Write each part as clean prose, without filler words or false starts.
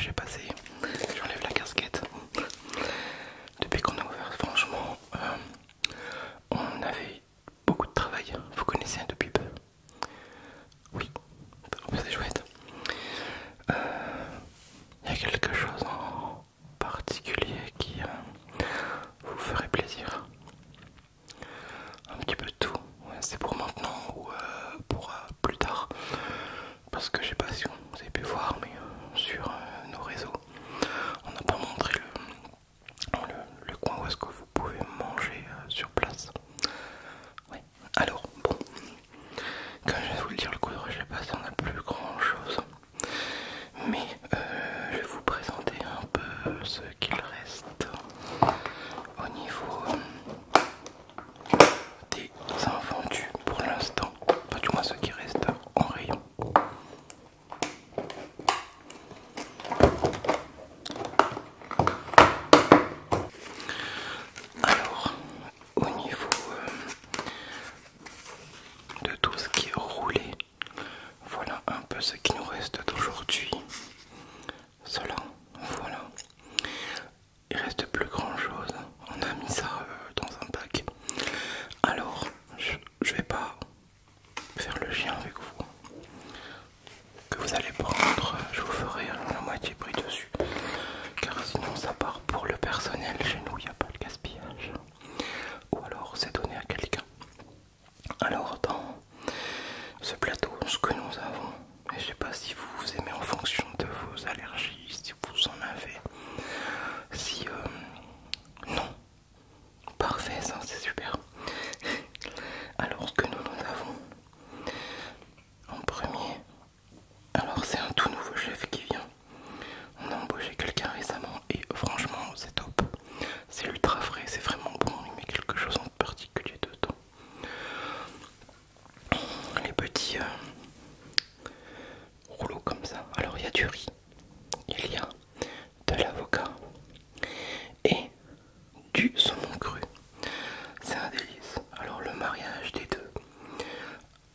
j'ai passé. J'enlève la casquette. Depuis qu'on a ouvert, franchement, on avait beaucoup de travail. Vous connaissez depuis peu. Oui, c'est chouette. Il y a quelque chose en particulier qui vous ferait plaisir. Un petit peu de tout. Ouais, c'est pour maintenant ou pour plus tard. Parce que je sais pas si vous avez pu voir, mais sur nos réseaux, on n'a pas montré le coin où est-ce que vous pouvez manger sur place. Ouais. Alors, bon, comme je vais vous le dire, le cours de j'ai passé, on n'a plus grand chose. Mais je vais vous présenter un peu ce qu'il reste au niveau des invendus pour l'instant. Pas du moins ceux qui restent en rayon. Alors, au niveau de tout ce qui est roulé, voilà un peu ce qui nous reste d'aujourd'hui. Cela, voilà. Il reste plus grand chose. On a mis ça dans un bac. Alors, je vais pas faire le chien avec vous. Que vous allez prendre, je vous ferai la moitié prix dessus. Car sinon ça part pour le personnel. Chez nous, il n'y a pas de gaspillage. Ou alors c'est donné à quelqu'un. Alors dans ce plateau, ce que nous avons, et je sais pas si vous aimez en fonction de vos allergies, si vous en avez, si non, parfait, ça c'est super. Alors ce que nous avons en premier, alors c'est un tout nouveau chef qui vient. On a embauché quelqu'un récemment et franchement c'est top. C'est ultra frais, c'est vraiment bon, il met quelque chose en particulier dedans. Les petits rouleaux comme ça. Alors il y a du riz, il y a de l'avocat et du saumon cru. C'est un délice. Alors le mariage des deux,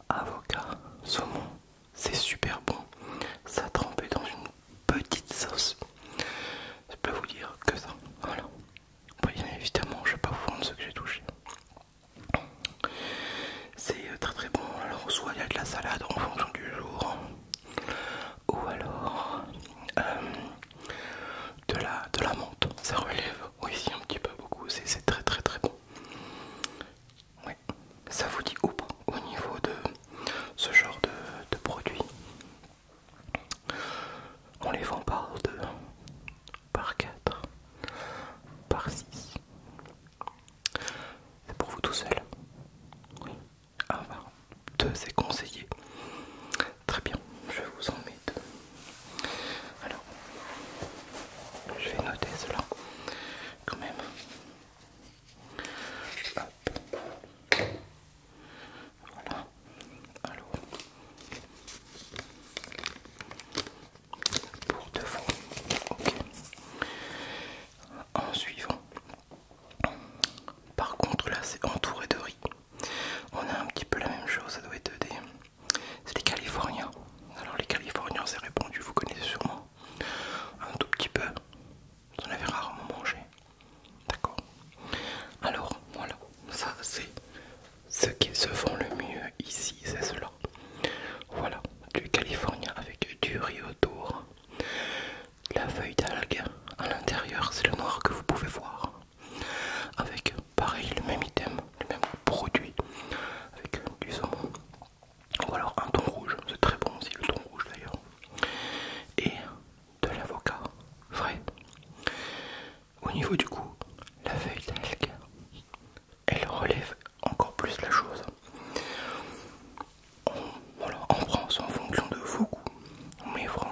avocat, saumon, c'est super bon. Ça trempé dans une petite sauce. Je peux vous dire que ça. Voilà. Bon, bien évidemment, je vais pas vous vendre ce que j'ai touché. C'est très très bon. Alors soit il y a de la salade en fonction du jour, ou alors de la menthe. Ça relève aussi un petit peu beaucoup. C'est très très très bon. Ouais. Ça vous dit ou pas au niveau de ce genre de produits? On les vend par 2, par 4, par 6. C'est pour vous tout seul? Oui. Ah bah, 2 c'est conseillé. Très bien, je vous en mets 2. Alors, je vais noter cela quand même. Hop. Voilà. Alors, pour 2 fois. Ok. En suivant. Par contre, là, c'est entouré de riz. On a un petit peu la même chose, ça doit être c'est les Californiens. Alors les Californiens, c'est répandu, vous connaissez sûrement. Un tout petit peu. Vous en avez rarement mangé. D'accord. Alors, voilà. Ça, c'est ce qui se vend le mieux ici, c'est cela. Voilà. Du Californien avec du riz autour. La feuille d'algue à l'intérieur, c'est le noir que vous pouvez voir. Avec, pareil, le même item, le même produit. Avec du saumon. Ou alors un thon rouge, c'est très bon aussi le thon rouge d'ailleurs. Et de l'avocat frais. Au niveau du goût, la feuille d'algue, elle relève encore plus la chose. Voilà, on prend ça en fonction de vos goûts. Mais franchement,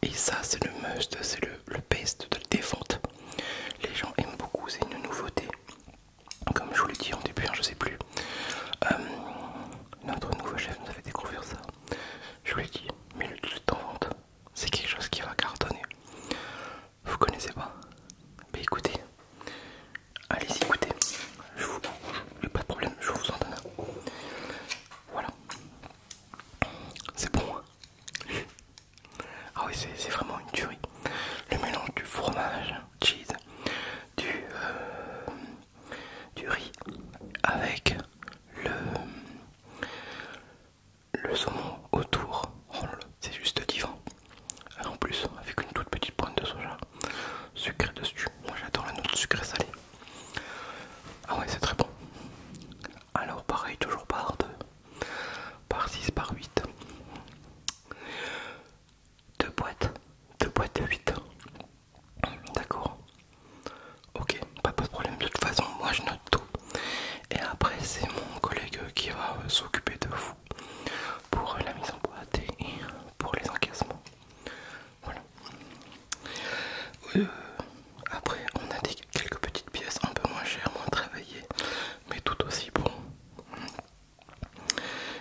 Et ça c'est le must, c'est le best de la défonte. Les gens aiment beaucoup, c'est une nouveauté. Comme je vous l'ai dit en début, hein, je sais plus. Notre nouveau chef nous a fait découvrir ça. Je vous l'ai dit, mais le tout est en vente. C'est quelque chose qui va cartonner. Vous connaissez pas? Mais écoutez, allez-y, écoutez. Pas de problème, je vous en donne un. Voilà. C'est bon. Hein. Ah oui, c'est vraiment une tuerie. Le mélange du fromage, cheese, du riz avec le saumon autour. Oh là là, c'est juste divin. En plus, avec une toute petite pointe de soja sucré dessus. Moi j'adore la note sucrée salée. Ah ouais, c'est très bon. Alors pareil, toujours par 2, par 6, par 8. Deux boîtes de 8. D'accord. Ok, pas de problème. De toute façon, moi je note tout. Et après, c'est mon collègue qui va s'occuper de vous pour la mise en boîte et pour les encaissements. Voilà. Après, on a quelques petites pièces un peu moins chères, moins travaillées, mais tout aussi bon.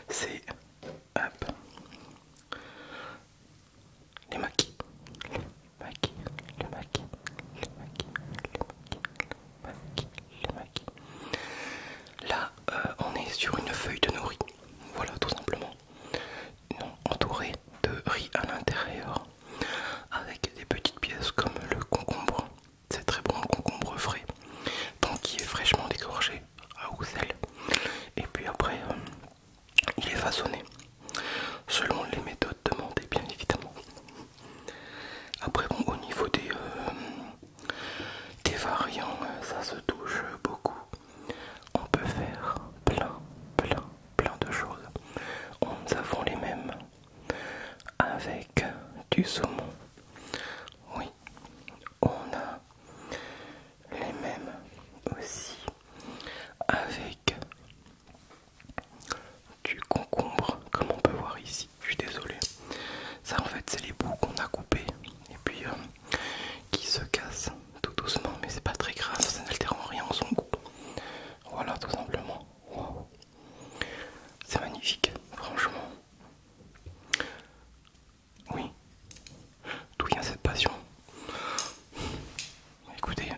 C'est hop, les maquis, le maquis, le maquis, le maquis, le maquis, le maquis. Là, on est sur une feuille de nori. Voilà, tout simplement. Entourée de riz à l'intérieur, avec des petites pièces comme le concombre. C'est très bon, le concombre frais, donc qui est fraîchement dégorgé à eau sel. Et puis après, il est façonné selon les méthodes demandées, bien évidemment. Après, bon, au niveau des variants, ça se touche beaucoup. On peut faire plein de choses. Nous avons les mêmes avec du saumon. Oui, on a les mêmes aussi avec du concombre, comme on peut voir ici. Je suis désolé. Ça en fait c'est les bouts qu'on a coupés et puis qui se cassent tout doucement, mais c'est pas très grave, ça n'altère en rien en son goût. Voilà, tout simplement. Wow. C'est magnifique, franchement. Oui, d'où vient cette passion? Écoutez,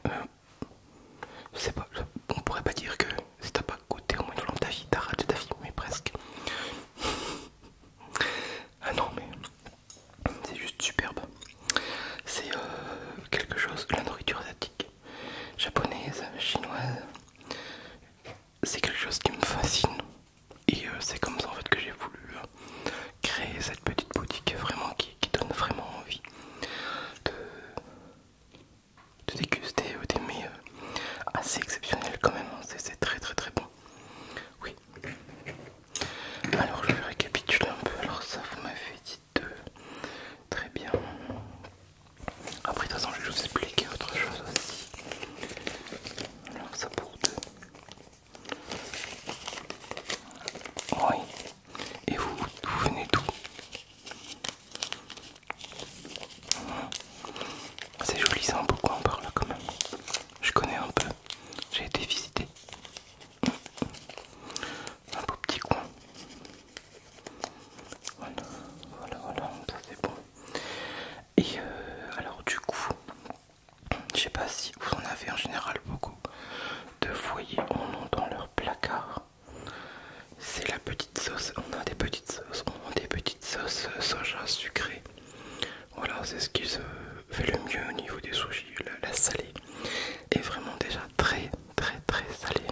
je sais pas, on pourrait pas dire que si t'as pas goûté au moins une fois dans ta vie, t'as raté ta vie, mais presque. Ah non, mais c'est juste superbe. C'est quelque chose, la nourriture asiatique, japonaise, chinoise, c'est quelque chose qui me fascine. Et c'est comme ça en fait que j'ai voulu créer cette petite boutique vraiment qui donne vraiment envie de déguster des mets assez exceptionnels quand même. C'est très bon. Oui. Alors je vais récapituler un peu. Alors ça vous m'avez dit de très bien. Après de toute façon je vais vous expliquer autre chose aussi. Alors ça pour 2. Oui. Et vous venez d'où? C'est joli, c'est un beau coin par là quand même. Je connais un peu. J'ai été visiter. Un beau petit coin. Voilà, ça c'est bon. Et alors du coup, je sais pas si vous en avez en général beaucoup de foyers en ont dans leur placard. C'est la petite sauce, on a des petites sauces, soja sucrée. Voilà, c'est ce qui se fait le mieux au niveau des sushis. La salée est vraiment déjà très salée.